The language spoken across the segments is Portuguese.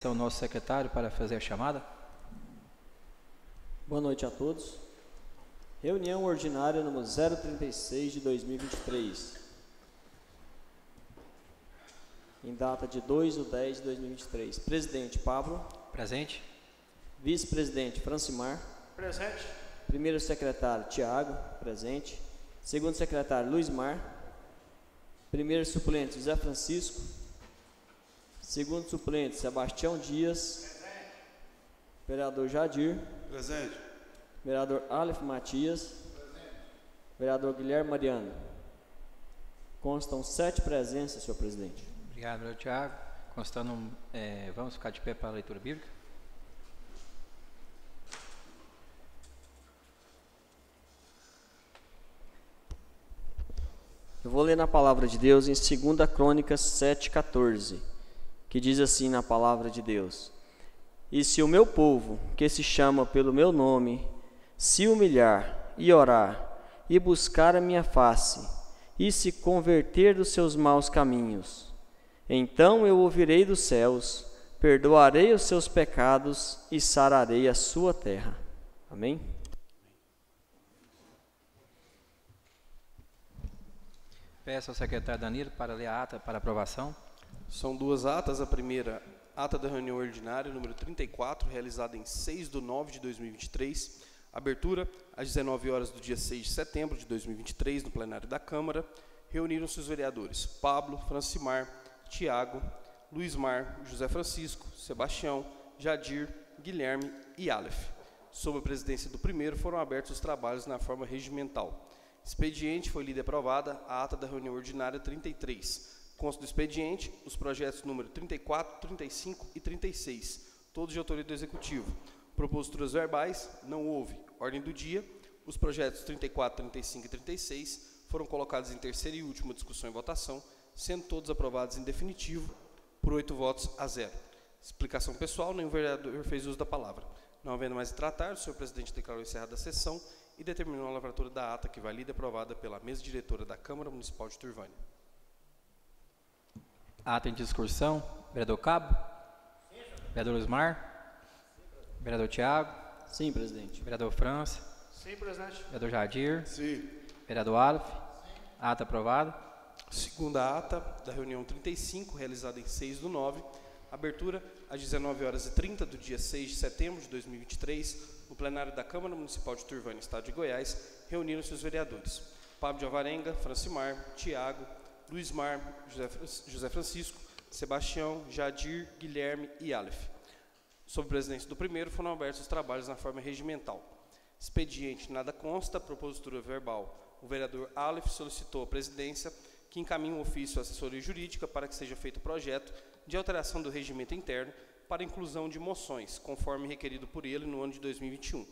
Então, nosso secretário para fazer a chamada. Boa noite a todos. Reunião ordinária número 036 de 2023. Em data de 2/10 de 2023. Presidente Pablo. Presente. Vice-presidente Francimar. Presente. Primeiro secretário Tiago. Presente. Segundo secretário Luizmar. Primeiro suplente José Francisco. Segundo suplente Sebastião Dias. Presente. Vereador Jadir. Presente. Vereador Aleph Matias. Presente. Vereador Guilherme Mariano. Constam 7 presenças, senhor presidente. Obrigado, vereador Tiago. Constando, vamos ficar de pé para a leitura bíblica. Eu vou ler na palavra de Deus em 2 Crônicas 7,14, que diz assim na palavra de Deus: E se o meu povo, que se chama pelo meu nome, se humilhar e orar, e buscar a minha face, e se converter dos seus maus caminhos, então eu ouvirei dos céus, perdoarei os seus pecados e sararei a sua terra. Amém? Peço ao secretário Danilo para ler a ata para aprovação. São duas atas. A primeira, ata da reunião ordinária, número 34, realizada em 6/9 de 2023. Abertura, às 19 horas do dia 6 de setembro de 2023, no plenário da Câmara. Reuniram-se os vereadores Pablo, Francimar, Tiago, Luizmar, José Francisco, Sebastião, Jadir, Guilherme e Aleph. Sob a presidência do primeiro, foram abertos os trabalhos na forma regimental. Expediente foi lida e aprovada a ata da reunião ordinária 33. Consta do expediente os projetos número 34, 35 e 36, todos de autoria do Executivo. Proposituras verbais, não houve. Ordem do dia, os projetos 34, 35 e 36 foram colocados em terceira e última discussão e votação, sendo todos aprovados em definitivo por 8 votos a 0. Explicação pessoal, nenhum vereador fez uso da palavra. Não havendo mais a tratar, o senhor presidente declarou encerrada a sessão e determinou a lavratura da ata que vai lida e aprovada pela mesa diretora da Câmara Municipal de Turvânia. Ata em discussão. Vereador Cabo. Sim, vereador Luizmar. Sim, vereador Tiago. Sim, presidente. Vereador França. Sim, presidente. Vereador Jadir. Sim. Vereador Aleph. Sim. Ata aprovada. Segunda ata da reunião 35, realizada em 6/9. Abertura às 19h30 do dia 6 de setembro de 2023, no plenário da Câmara Municipal de Turvânia, Estado de Goiás. Reuniram-se os vereadores Pablo de Alvarenga, Francimar, Tiago, Luizmar, José Francisco, Sebastião, Jadir, Guilherme e Aleph. Sob a presidência do primeiro, foram abertos os trabalhos na forma regimental. Expediente, nada consta. Propositura verbal. O vereador Aleph solicitou à presidência que encaminhe um ofício à assessoria jurídica para que seja feito o projeto de alteração do regimento interno para inclusão de moções, conforme requerido por ele no ano de 2021.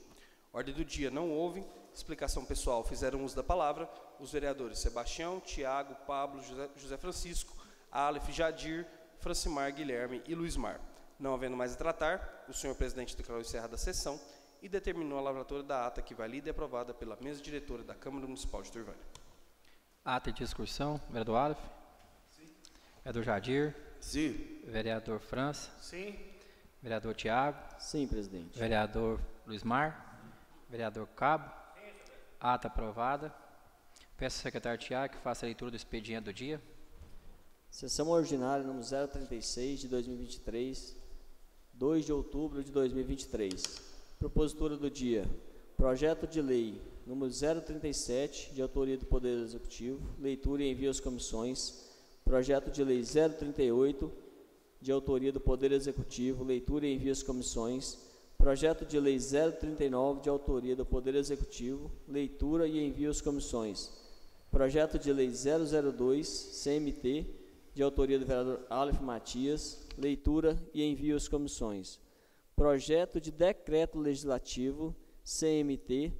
Ordem do dia, não houve. Explicação pessoal, fizeram uso da palavra os vereadores Sebastião, Tiago, Pablo, José Francisco, Aleph, Jadir, Francimar, Guilherme e Luizmar. Não havendo mais a tratar, o senhor presidente declarou encerrada a sessão e determinou a lavratura da ata que vai lida e aprovada pela mesa diretora da Câmara Municipal de Turvânia. Ata em discussão. Vereador Aleph. Sim. Vereador Jadir. Sim. Vereador França. Sim. Vereador Tiago. Sim, presidente. Vereador Luizmar. Vereador Cabo. Ata aprovada. Peço ao secretário Tiago que faça a leitura do expediente do dia. Sessão ordinária número 036 de 2023, 2 de outubro de 2023. Propositura do dia. Projeto de lei número 037, de autoria do Poder Executivo, leitura e envio às comissões. Projeto de lei 038, de autoria do Poder Executivo, leitura e envio às comissões. Projeto de lei 039, de autoria do Poder Executivo, leitura e envio às comissões. Projeto de lei 002, CMT, de autoria do vereador Aleph Matias, leitura e envio às comissões. Projeto de decreto legislativo, CMT,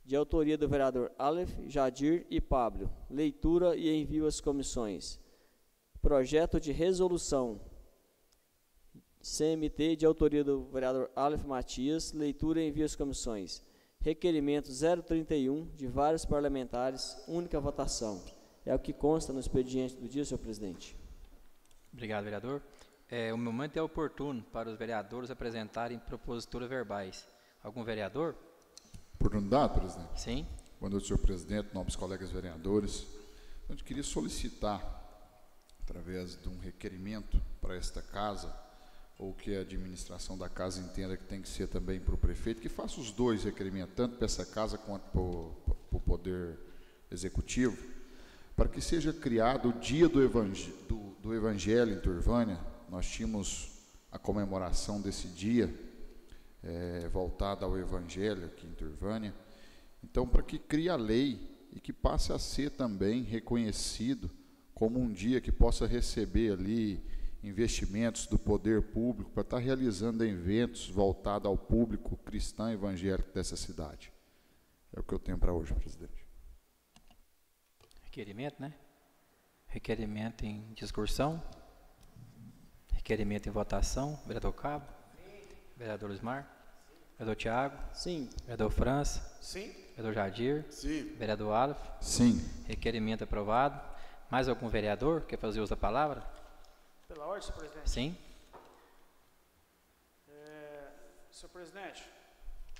de autoria do vereador Aleph, Jadir e Pablo, leitura e envio às comissões. Projeto de resolução, CMT, de autoria do vereador Aleph Matias, leitura e envio às comissões. Requerimento 031, de vários parlamentares, única votação. É o que consta no expediente do dia, senhor presidente. Obrigado, vereador. O momento é oportuno para os vereadores apresentarem proposituras verbais. Algum vereador? Oportunidade, presidente. Sim. Boa noite, senhor presidente, nobres colegas vereadores. A gente queria solicitar, através de um requerimento para esta casa, ou que a administração da casa entenda que tem que ser também para o prefeito, que faça os dois requerimentos, tanto para essa casa quanto para o Poder Executivo, para que seja criado o dia do Evangelho em Turvânia. Nós tínhamos a comemoração desse dia, voltada ao Evangelho aqui em Turvânia. Então, para que crie a lei e que passe a ser também reconhecido como um dia que possa receber ali investimentos do poder público para estar realizando eventos voltados ao público cristão evangélico dessa cidade. É o que eu tenho para hoje, presidente. Requerimento, né? Requerimento em discussão. Requerimento em votação. Vereador Cabo. Sim. Vereador Osmar. Sim. Vereador Tiago. Sim. Vereador França. Sim. Vereador Jadir. Sim. Vereador Aleph. Sim. Requerimento aprovado. Mais algum vereador quer fazer uso da palavra? Pela ordem, senhor presidente. Sim. Senhor presidente,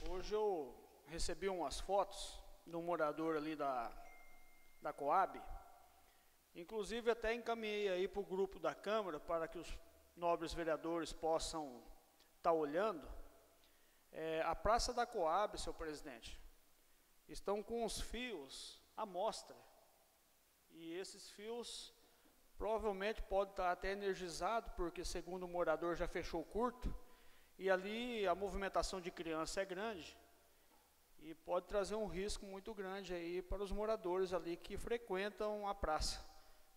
hoje eu recebi umas fotos de um morador ali da Coab. Inclusive até encaminhei aí para o grupo da Câmara para que os nobres vereadores possam estar olhando. A praça da Coab, senhor presidente, estão com os fios à mostra. E esses fios provavelmente podem estar até energizados, porque segundo o morador já fechou curto. E ali a movimentação de criança é grande. E pode trazer um risco muito grande aí para os moradores ali que frequentam a praça.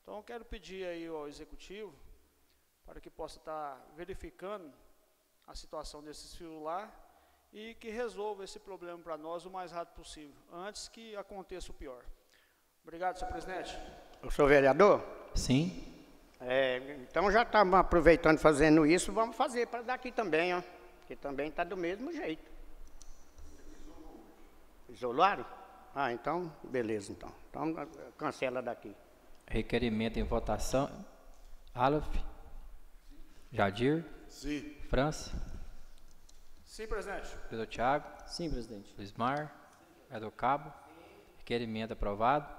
Então eu quero pedir aí ao executivo para que possa estar verificando a situação desses fios lá e que resolva esse problema para nós o mais rápido possível, antes que aconteça o pior. Obrigado, senhor presidente. Eu sou vereador? Sim. Então já estamos aproveitando fazendo isso, vamos fazer para daqui também, ó, que também está do mesmo jeito. Isolaram? Ah, então, beleza, então. Então, cancela daqui. Requerimento em votação. Aleph. Jadir. Sim. França. Sim, presidente. Vereador Tiago. Sim, presidente. Luizmar. Vereador Cabo. Requerimento aprovado.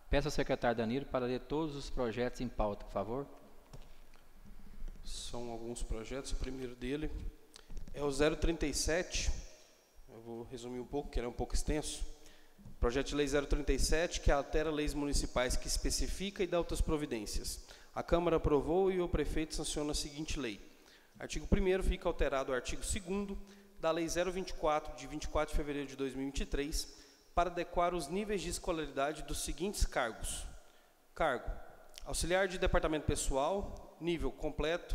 Peço ao secretário Danilo para ler todos os projetos em pauta, por favor. São alguns projetos. O primeiro dele é o 037. Eu vou resumir um pouco, que ele é um pouco extenso. Projeto de lei 037, que altera leis municipais que especifica e dá outras providências. A Câmara aprovou e o prefeito sanciona a seguinte lei. Artigo 1º fica alterado o artigo 2º da Lei 024, de 24 de fevereiro de 2023, para adequar os níveis de escolaridade dos seguintes cargos. Cargo: auxiliar de departamento pessoal, nível completo,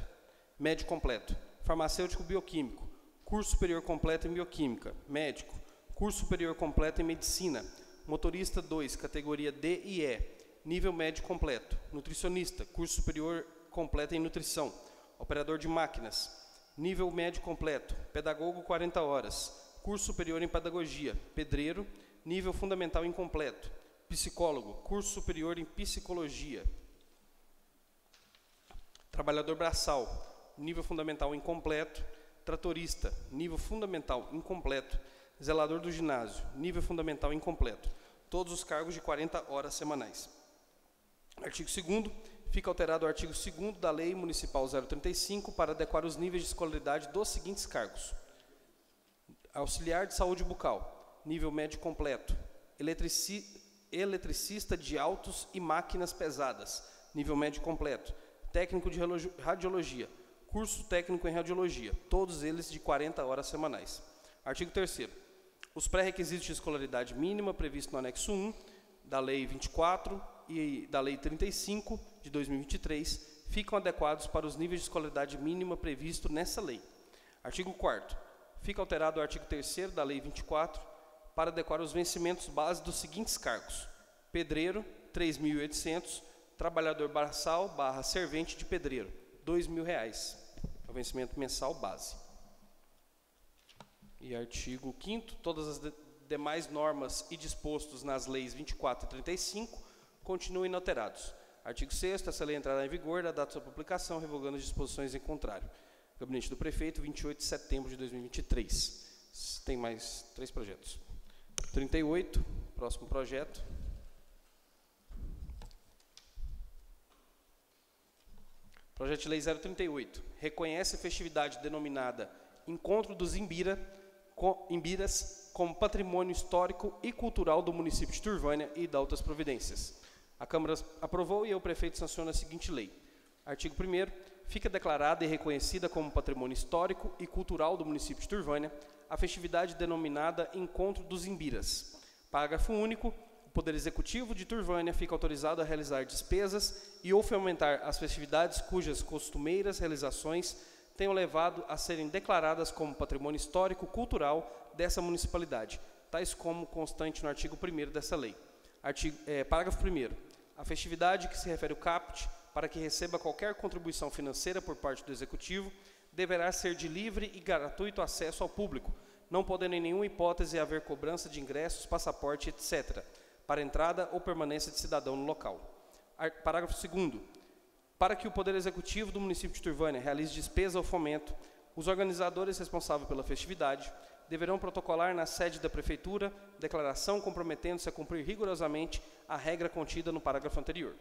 médio completo. Farmacêutico bioquímico, curso superior completo em bioquímica, médico, curso superior completo em medicina, motorista 2, categoria D e E, nível médio completo. Nutricionista, curso superior completo em nutrição. Operador de máquinas, nível médio completo. Pedagogo 40 horas, curso superior em pedagogia. Pedreiro, nível fundamental incompleto. Psicólogo, curso superior em psicologia. Trabalhador braçal, nível fundamental incompleto. Tratorista, nível fundamental incompleto. Zelador do ginásio, nível fundamental incompleto. Todos os cargos de 40 horas semanais. Artigo 2º, fica alterado o artigo 2º da Lei Municipal 035 para adequar os níveis de escolaridade dos seguintes cargos. Auxiliar de saúde bucal, nível médio completo. Eletricista de autos e máquinas pesadas, nível médio completo. Técnico de radiologia, curso técnico em radiologia, todos eles de 40 horas semanais. Artigo 3º. Os pré-requisitos de escolaridade mínima previstos no anexo 1 da Lei 24 e da Lei 35 de 2023 ficam adequados para os níveis de escolaridade mínima previsto nessa lei. Artigo 4º. Fica alterado o artigo 3º da Lei 24 para adequar os vencimentos base dos seguintes cargos: pedreiro, R$ 3.800, trabalhador braçal / servente de pedreiro, R$ 2.000, é o vencimento mensal base. E artigo 5º, todas as demais normas e dispostos nas leis 24 e 35 continuam inalterados. Artigo 6º, essa lei entrará em vigor da data de sua publicação, revogando as disposições em contrário. Gabinete do Prefeito, 28 de setembro de 2023. Tem mais 3 projetos. 38, próximo projeto. Projeto de Lei 038. Reconhece a festividade denominada Encontro dos Imbiras como patrimônio histórico e cultural do município de Turvânia e dá outras providências. A Câmara aprovou e o prefeito sanciona a seguinte lei. Artigo 1º. Fica declarada e reconhecida como patrimônio histórico e cultural do município de Turvânia a festividade denominada Encontro dos Imbiras. Parágrafo único. O Poder Executivo de Turvânia fica autorizado a realizar despesas e ou fomentar as festividades cujas costumeiras realizações tenham levado a serem declaradas como patrimônio histórico cultural dessa municipalidade, tais como constante no artigo 1º dessa lei. Parágrafo 1º. A festividade que se refere ao caput, para que receba qualquer contribuição financeira por parte do Executivo, deverá ser de livre e gratuito acesso ao público, não podendo em nenhuma hipótese haver cobrança de ingressos, passaporte, etc., para entrada ou permanência de cidadão no local. Parágrafo 2º. Para que o Poder Executivo do município de Turvânia realize despesa ou fomento, os organizadores responsáveis pela festividade deverão protocolar na sede da Prefeitura declaração comprometendo-se a cumprir rigorosamente a regra contida no parágrafo anterior.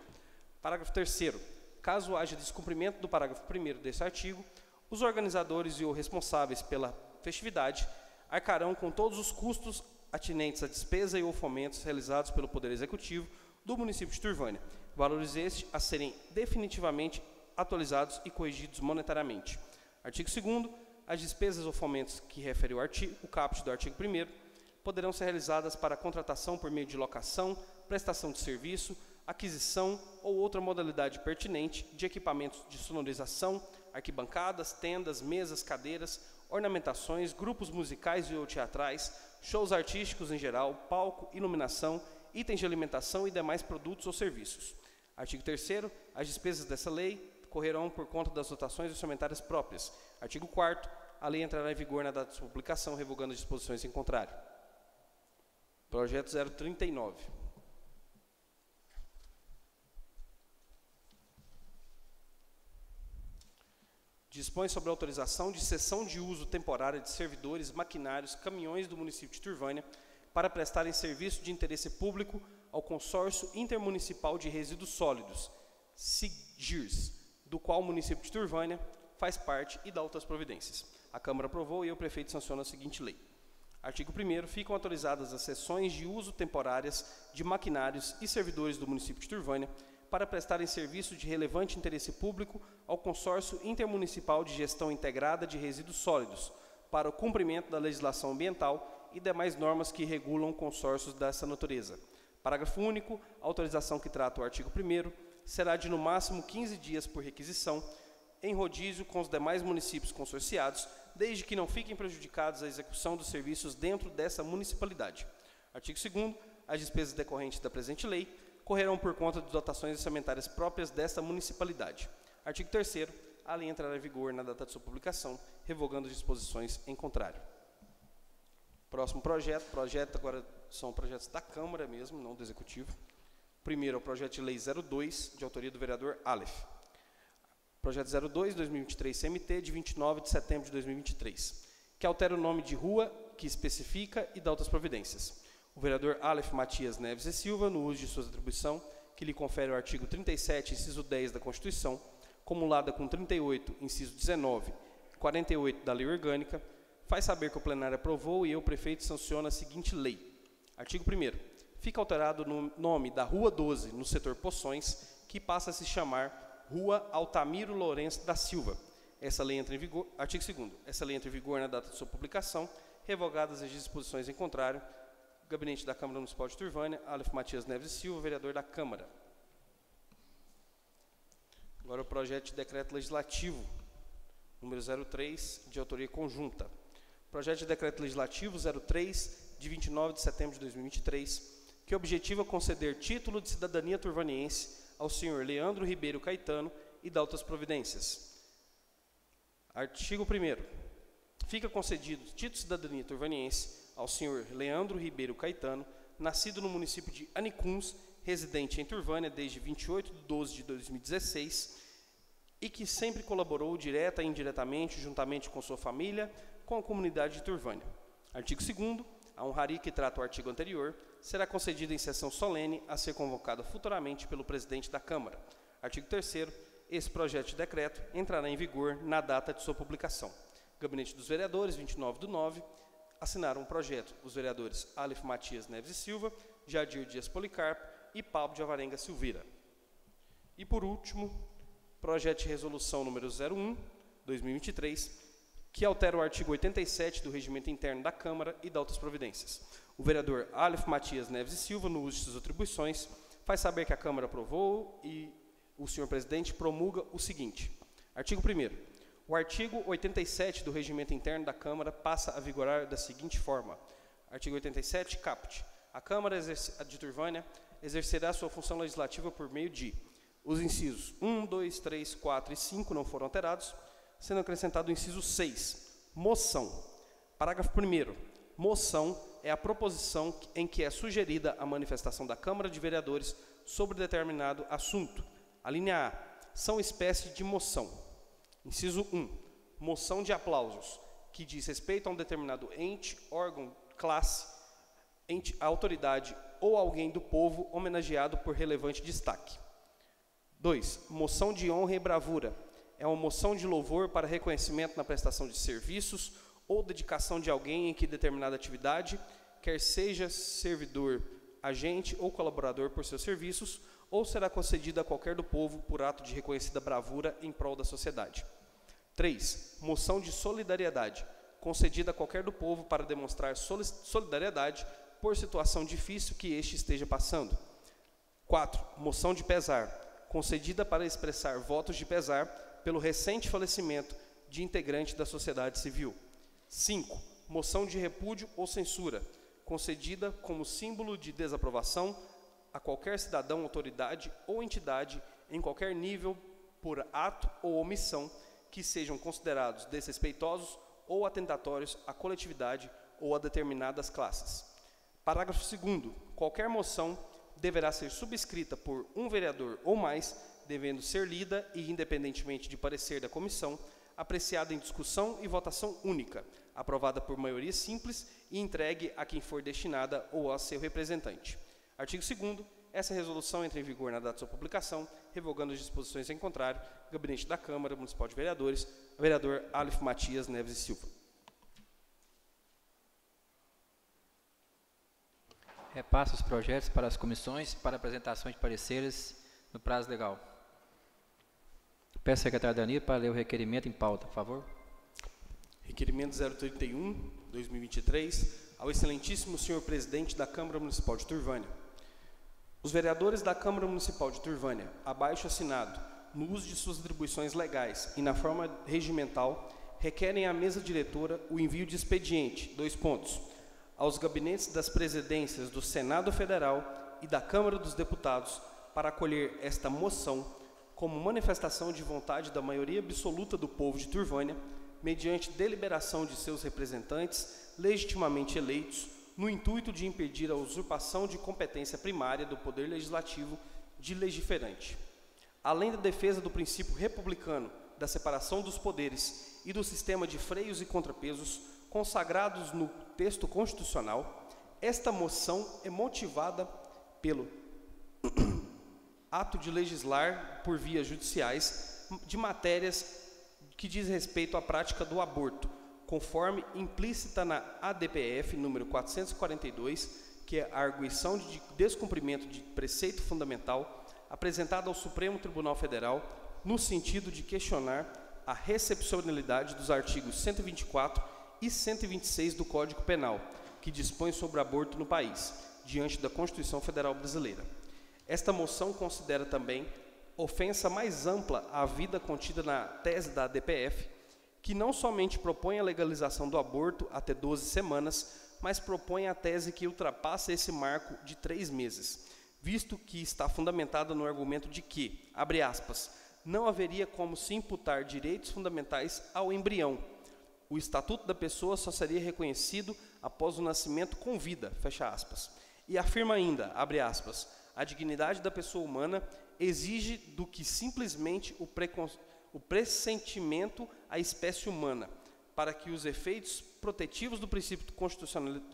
Parágrafo 3º. Caso haja descumprimento do parágrafo 1º deste artigo, os organizadores e os responsáveis pela festividade arcarão com todos os custos atinentes à despesa e ou fomentos realizados pelo Poder Executivo do município de Turvânia, valores estes a serem definitivamente atualizados e corrigidos monetariamente. Artigo 2º. As despesas ou fomentos que refere o caput do artigo 1º poderão ser realizadas para contratação por meio de locação, prestação de serviço, aquisição ou outra modalidade pertinente de equipamentos de sonorização, arquibancadas, tendas, mesas, cadeiras, ornamentações, grupos musicais e ou teatrais, shows artísticos em geral, palco, iluminação, itens de alimentação e demais produtos ou serviços. Artigo 3º. As despesas dessa lei correrão por conta das dotações orçamentárias próprias. Artigo 4º. A lei entrará em vigor na data de sua publicação, revogando as disposições em contrário. Projeto 039. Dispõe sobre a autorização de cessão de uso temporária de servidores, maquinários, caminhões do município de Turvânia para prestarem serviço de interesse público ao Consórcio Intermunicipal de Resíduos Sólidos, SIGIRS, do qual o município de Turvânia faz parte e dá outras providências. A Câmara aprovou e o prefeito sanciona a seguinte lei. Artigo 1º. Ficam autorizadas as cessões de uso temporárias de maquinários e servidores do município de Turvânia para prestarem serviço de relevante interesse público ao Consórcio Intermunicipal de Gestão Integrada de Resíduos Sólidos, para o cumprimento da legislação ambiental e demais normas que regulam consórcios dessa natureza. Parágrafo único. A autorização que trata o artigo 1º será de no máximo 15 dias por requisição, em rodízio com os demais municípios consorciados, desde que não fiquem prejudicados a execução dos serviços dentro dessa municipalidade. Artigo 2º. As despesas decorrentes da presente lei correrão por conta de dotações orçamentárias próprias desta municipalidade. Artigo 3º. A lei entrará em vigor na data de sua publicação, revogando as disposições em contrário. Próximo projeto agora são projetos da Câmara mesmo, não do Executivo. Primeiro é o projeto de lei 02, de autoria do vereador Aleph. Projeto 02, 2023, CMT, de 29 de setembro de 2023, que altera o nome de rua, que especifica e dá outras providências. O vereador Aleph Matias Neves e Silva, no uso de sua atribuição, que lhe confere o artigo 37, inciso 10 da Constituição, cumulada com 38, inciso 19 e 48 da Lei Orgânica, faz saber que o plenário aprovou e o prefeito sanciona a seguinte lei. Artigo 1º. Fica alterado o nome da Rua 12, no setor Poções, que passa a se chamar Rua Altamiro Lourenço da Silva. Essa lei entra em vigor, artigo 2º. Essa lei entra em vigor na data de sua publicação, revogadas as disposições em contrário. Gabinete da Câmara Municipal de Turvânia, Aleph Matias Neves e Silva, vereador da Câmara. Agora o projeto de decreto legislativo, número 03, de autoria conjunta. Projeto de decreto legislativo 03, de 29 de setembro de 2023, que objetiva conceder título de cidadania turvaniense ao senhor Leandro Ribeiro Caetano e dá outras providências. Artigo 1º. Fica concedido título de cidadania turvaniense ao senhor Leandro Ribeiro Caetano, nascido no município de Anicuns, residente em Turvânia desde 28/12/2016 e que sempre colaborou direta e indiretamente, juntamente com sua família, com a comunidade de Turvânia. Artigo 2º, a honraria que trata o artigo anterior será concedida em sessão solene a ser convocada futuramente pelo presidente da Câmara. Artigo 3º, esse projeto de decreto entrará em vigor na data de sua publicação. Gabinete dos Vereadores, 29/9, assinaram o projeto os vereadores Aleph Matias Neves e Silva, Jadir Dias Policarpo e Pablo de Alvarenga Silveira. E, por último, projeto de resolução número 01/2023, que altera o artigo 87 do Regimento Interno da Câmara e dá outras providências. O vereador Aleph Matias Neves e Silva, no uso de suas atribuições, faz saber que a Câmara aprovou e o senhor presidente promulga o seguinte. Artigo 1º. O artigo 87 do Regimento Interno da Câmara passa a vigorar da seguinte forma. Artigo 87, caput. A Câmara de Turvânia exercerá sua função legislativa por meio de: os incisos 1, 2, 3, 4 e 5 não foram alterados, sendo acrescentado o inciso 6, moção. Parágrafo 1º. Moção é a proposição em que é sugerida a manifestação da Câmara de Vereadores sobre determinado assunto. A linha A. São espécie de moção. Inciso 1. Moção de aplausos, que diz respeito a um determinado ente, órgão, classe, ente, autoridade ou alguém do povo homenageado por relevante destaque. 2. Moção de honra e bravura. É uma moção de louvor para reconhecimento na prestação de serviços ou dedicação de alguém em que determinada atividade, quer seja servidor, agente ou colaborador por seus serviços, ou será concedida a qualquer do povo por ato de reconhecida bravura em prol da sociedade. 3. Moção de solidariedade, concedida a qualquer do povo para demonstrar solidariedade por situação difícil que este esteja passando. 4. Moção de pesar, concedida para expressar votos de pesar pelo recente falecimento de integrante da sociedade civil. 5. Moção de repúdio ou censura, concedida como símbolo de desaprovação a qualquer cidadão, autoridade ou entidade em qualquer nível por ato ou omissão que sejam considerados desrespeitosos ou atentatórios à coletividade ou a determinadas classes. Parágrafo 2º. Qualquer moção deverá ser subscrita por um vereador ou mais, devendo ser lida e, independentemente de parecer da comissão, apreciada em discussão e votação única, aprovada por maioria simples e entregue a quem for destinada ou a seu representante. Artigo 2º. Essa resolução entra em vigor na data de sua publicação, revogando as disposições em contrário. Gabinete da Câmara Municipal de Vereadores, vereador Aleph Matias Neves e Silva. Repassa os projetos para as comissões para apresentação de pareceres no prazo legal. Peço ao secretário Danilo para ler o requerimento em pauta, por favor. Requerimento 031/2023, ao excelentíssimo senhor presidente da Câmara Municipal de Turvânia. Os vereadores da Câmara Municipal de Turvânia, abaixo assinado, no uso de suas atribuições legais e na forma regimental, requerem à mesa diretora o envio de expediente, aos gabinetes das presidências do Senado Federal e da Câmara dos Deputados para acolher esta moção como manifestação de vontade da maioria absoluta do povo de Turvânia, mediante deliberação de seus representantes legitimamente eleitos, no intuito de impedir a usurpação de competência primária do Poder Legislativo de legiferante. Além da defesa do princípio republicano da separação dos poderes e do sistema de freios e contrapesos consagrados no texto constitucional, esta moção é motivada pelo ato de legislar por vias judiciais de matérias que diz respeito à prática do aborto, conforme implícita na ADPF número 442, que é a arguição de descumprimento de preceito fundamental, apresentada ao Supremo Tribunal Federal, no sentido de questionar a recepcionalidade dos artigos 124 e 126 do Código Penal, que dispõe sobre aborto no país, diante da Constituição Federal Brasileira. Esta moção considera também ofensa mais ampla à vida contida na tese da ADPF, que não somente propõe a legalização do aborto até 12 semanas, mas propõe a tese que ultrapassa esse marco de 3 meses, visto que está fundamentada no argumento de que, abre aspas, não haveria como se imputar direitos fundamentais ao embrião. O estatuto da pessoa só seria reconhecido após o nascimento com vida, fecha aspas. E afirma ainda, abre aspas, A dignidade da pessoa humana exige do que simplesmente o pressentimento à espécie humana, para que os efeitos protetivos do princípio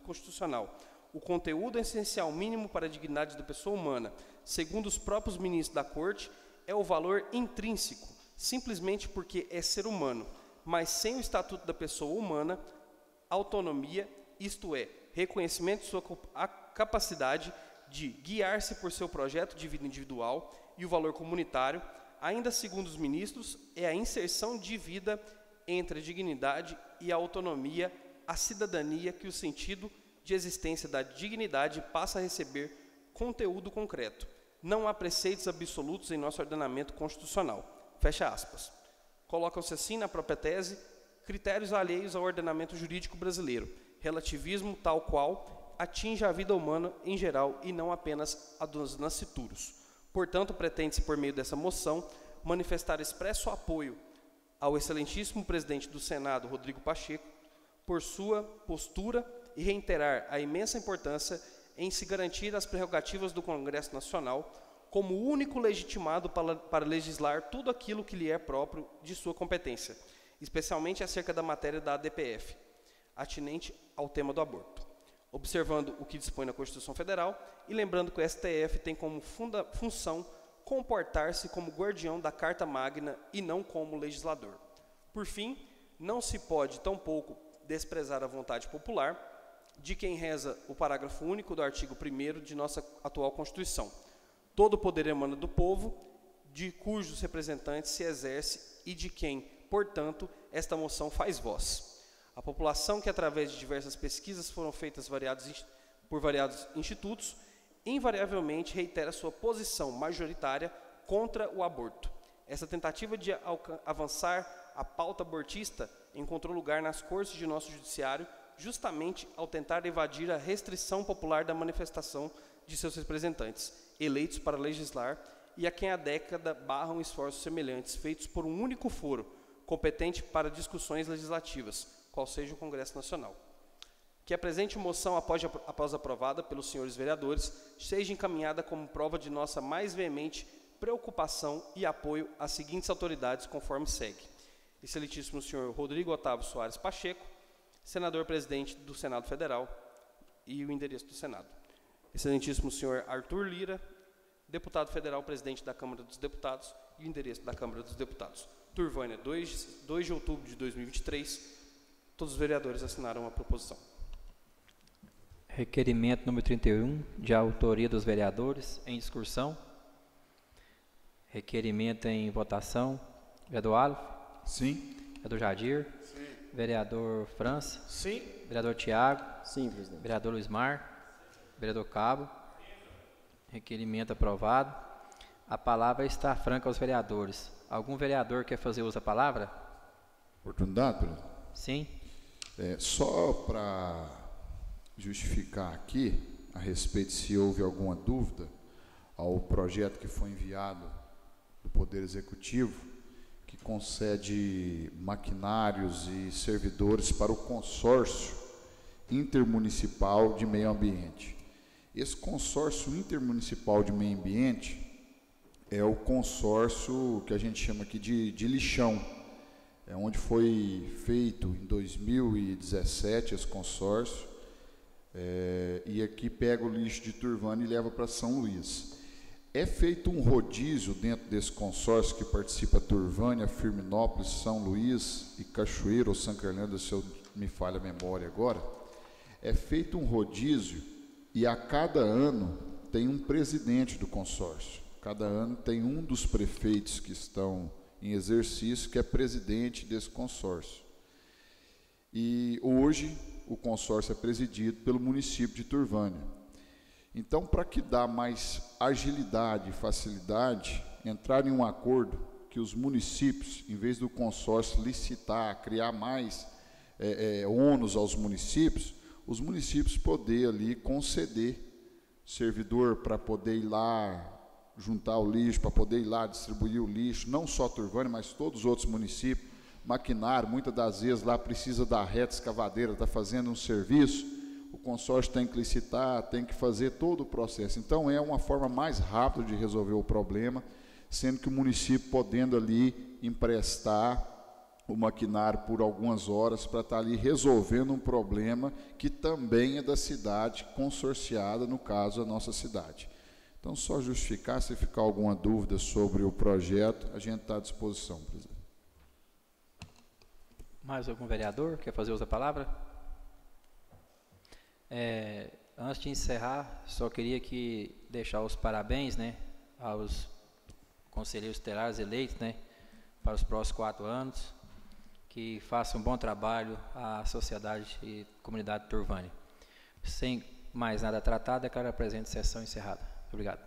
constitucional, o conteúdo essencial mínimo para a dignidade da pessoa humana, segundo os próprios ministros da Corte, é o valor intrínseco, simplesmente porque é ser humano, mas sem o estatuto da pessoa humana, autonomia, isto é, reconhecimento de sua capacidade de guiar-se por seu projeto de vida individual e o valor comunitário, ainda segundo os ministros, é a inserção de vida entre a dignidade e a autonomia, a cidadania que o sentido de existência da dignidade passa a receber conteúdo concreto. Não há preceitos absolutos em nosso ordenamento constitucional. Fecha aspas. Colocam-se assim na própria tese critérios alheios ao ordenamento jurídico brasileiro, relativismo tal qual atinge a vida humana em geral e não apenas a dos nascituros. Portanto, pretende-se, por meio dessa moção, manifestar expresso apoio ao excelentíssimo presidente do Senado, Rodrigo Pacheco, por sua postura e reiterar a imensa importância em se garantir as prerrogativas do Congresso Nacional como o único legitimado para legislar tudo aquilo que lhe é próprio de sua competência, especialmente acerca da matéria da ADPF, atinente ao tema do aborto, observando o que dispõe na Constituição Federal e lembrando que o STF tem como função comportar-se como guardião da Carta Magna e não como legislador. Por fim, não se pode tampouco desprezar a vontade popular de quem reza o parágrafo único do artigo 1º de nossa atual Constituição. Todo o poder emana do povo, de cujos representantes se exerce e de quem, portanto, esta moção faz voz. A população que, através de diversas pesquisas foram feitas por variados institutos, invariavelmente reitera sua posição majoritária contra o aborto. Essa tentativa de avançar a pauta abortista encontrou lugar nas cortes de nosso judiciário, justamente ao tentar evadir a restrição popular da manifestação de seus representantes, eleitos para legislar, e a quem há década barram esforços semelhantes, feitos por um único foro, competente para discussões legislativas, qual seja o Congresso Nacional. Que a presente moção, após aprovada pelos senhores vereadores, seja encaminhada como prova de nossa mais veemente preocupação e apoio às seguintes autoridades, conforme segue. Excelentíssimo senhor Rodrigo Otávio Soares Pacheco, senador-presidente do Senado Federal, e o endereço do Senado. Excelentíssimo senhor Arthur Lira, deputado federal, presidente da Câmara dos Deputados, e o endereço da Câmara dos Deputados. Turvânia, 2 de outubro de 2023, todos os vereadores assinaram a proposição. Requerimento número 31, de autoria dos vereadores, em discussão. Requerimento em votação. Vereador Alves? Sim. Vereador Jadir? Sim. Vereador França? Sim. Vereador Tiago? Sim, presidente. Vereador Luizmar? Vereador Cabo? Requerimento aprovado. A palavra está franca aos vereadores. Algum vereador quer fazer uso da palavra? Oportunidade, presidente? Sim. Só para justificar aqui, a respeito se houve alguma dúvida ao projeto que foi enviado do Poder Executivo, que concede maquinários e servidores para o consórcio intermunicipal de meio ambiente. Esse consórcio intermunicipal de meio ambiente é o consórcio que a gente chama aqui de lixão, é onde foi feito em 2017 esse consórcio, e aqui pega o lixo de Turvânia e leva para São Luís. É feito um rodízio dentro desse consórcio que participa Turvânia, Firminópolis, São Luís e Cachoeiro ou São Carlândia, se eu me falha a memória agora. É feito um rodízio e a cada ano tem um presidente do consórcio. Cada ano tem um dos prefeitos que estão em exercício que é presidente desse consórcio. E hoje o consórcio é presidido pelo município de Turvânia. Então, para que dá mais agilidade e facilidade, entrar em um acordo que os municípios, em vez do consórcio licitar, criar mais ônus aos municípios, os municípios poder ali conceder servidor para poder ir lá juntar o lixo, para poder ir lá distribuir o lixo, não só Turvânia, mas todos os outros municípios, maquinário, muitas das vezes lá precisa da reta escavadeira, está fazendo um serviço, o consórcio tem que licitar, tem que fazer todo o processo. Então, é uma forma mais rápida de resolver o problema, sendo que o município podendo ali emprestar o maquinário por algumas horas para estar ali resolvendo um problema que também é da cidade, consorciada, no caso, a nossa cidade. Então, só justificar, se ficar alguma dúvida sobre o projeto, a gente está à disposição, presidente. Mais algum vereador quer fazer uso da palavra? Antes de encerrar, só queria deixar os parabéns, né, aos conselheiros tutelares eleitos, né, para os próximos 4 anos, que façam um bom trabalho à sociedade e comunidade turvânia. Sem mais nada tratado, declaro a presente sessão encerrada. Obrigado.